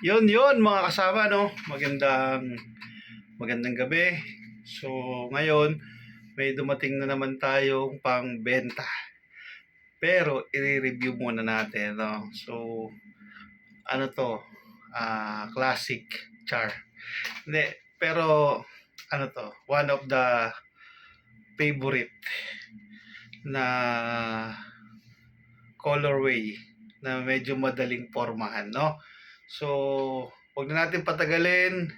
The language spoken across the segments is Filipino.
Yun mga kasama, no? Magandang gabi. So, ngayon may dumating na naman tayong pangbenta. Pero i-review muna natin, no? So, ano to? Classic char. Hindi, pero ano to? One of the favorite na colorway na medyo madaling pormahan, no? So, huwag na natin patagalin.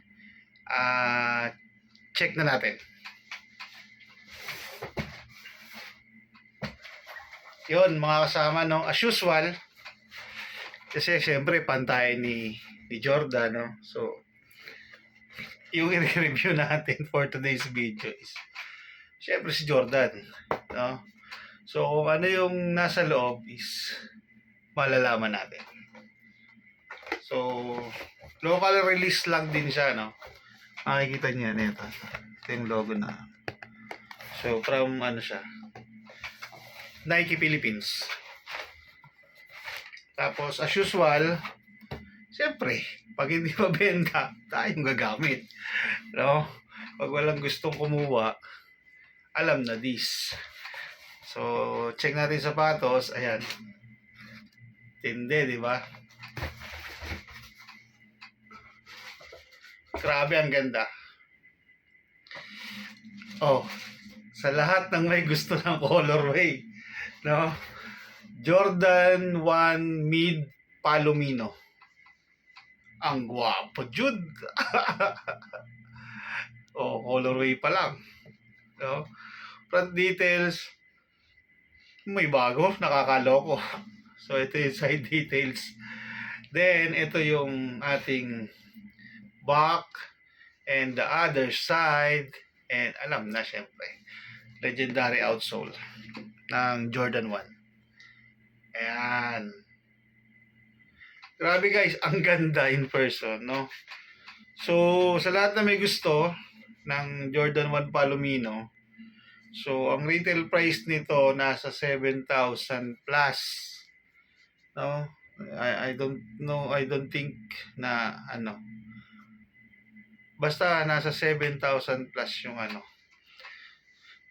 Check na natin. Yun, mga kasama, no? As usual, kasi syempre pantay ni Jordan, no? So, yung i-review natin for today's video is syempre si Jordan, no? So, kung ano yung nasa loob is malalaman natin. So, local release lang din siya, no? Makikita niya nito. Ito yung logo na. So, from ano siya? Nike Philippines. Tapos, as usual, siyempre, pag hindi mabenta, tayong gagamit. No? Pag walang gustong kumuha, alam na this. So, check natin sapatos. Ayan. Tindi, di ba? Grabe, ang ganda. Oh, sa lahat ng may gusto ng colorway, no? Jordan 1 Mid Palomino. Ang gwapo, Jude. Oh, colorway pa lang. No? Front details, may bago, nakakaloko. So, ito yung side details. Then, ito yung ating back and the other side. And alam na, syempre, legendary outsole ng Jordan 1. Ayan. Grabe guys, ang ganda in person, no? So, sa lahat na may gusto ng Jordan 1 Palomino, so, ang retail price nito nasa 7,000 plus. No? I don't know, I don't think na ano. Basta nasa 7,000 plus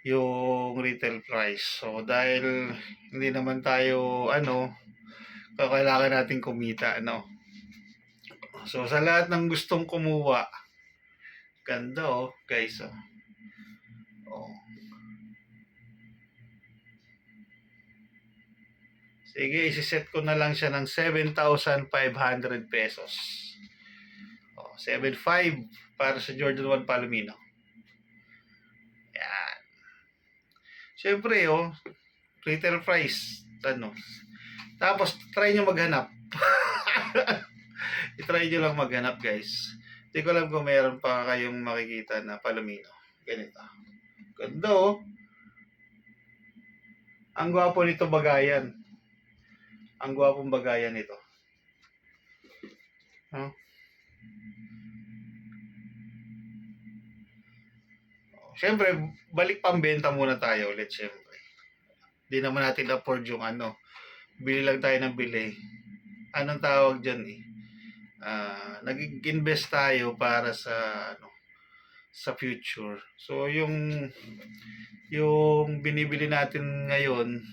yung retail price. So, dahil hindi naman tayo, kailangan natin kumita, So, sa lahat ng gustong kumuha, ganda, guys, Oh. Sige, isi-set ko na lang siya ng 7,500 pesos. 7,500 para sa Jordan 1 Palomino. Yan. Siyempre, retail price, Tapos, try nyo maghanap. I-try nyo lang maghanap, guys. Hindi ko alam kung meron pa kayong makikita na Palomino. Ganito. Ganda, Ang gwapo nito bagayan. Ang gwapong bagayan nito. Siyempre, balik pambenta muna tayo ulit, siyempre. Hindi naman natin afford yung bili lang tayo ng bili. Anong tawag dyan nag-invest tayo para sa future. So, yung binibili natin ngayon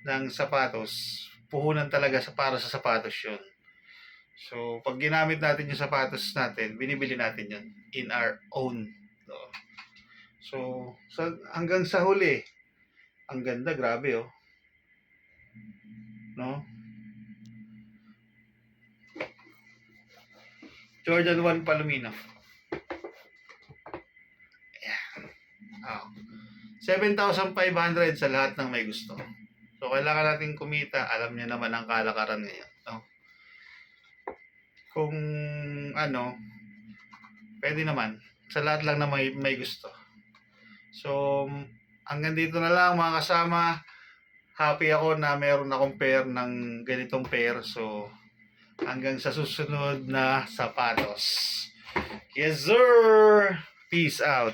ng sapatos, puhunan talaga para sa sapatos yun. So, pag ginamit natin yung sapatos natin, binibili natin yun in our own. So, hanggang sa huli, ang ganda, grabe, no? Jordan 1 Palomino. Ayan. 7,500 sa lahat ng may gusto. So, kailangan natin kumita. Alam niyo naman ang kalakaran ngayon, no? Kung pwede naman. Sa lahat lang na may gusto. So, hanggang dito na lang mga kasama. Happy ako na meron akong pair ng ganitong pair. So, hanggang sa susunod na sapatos. Yes, sir! Peace out!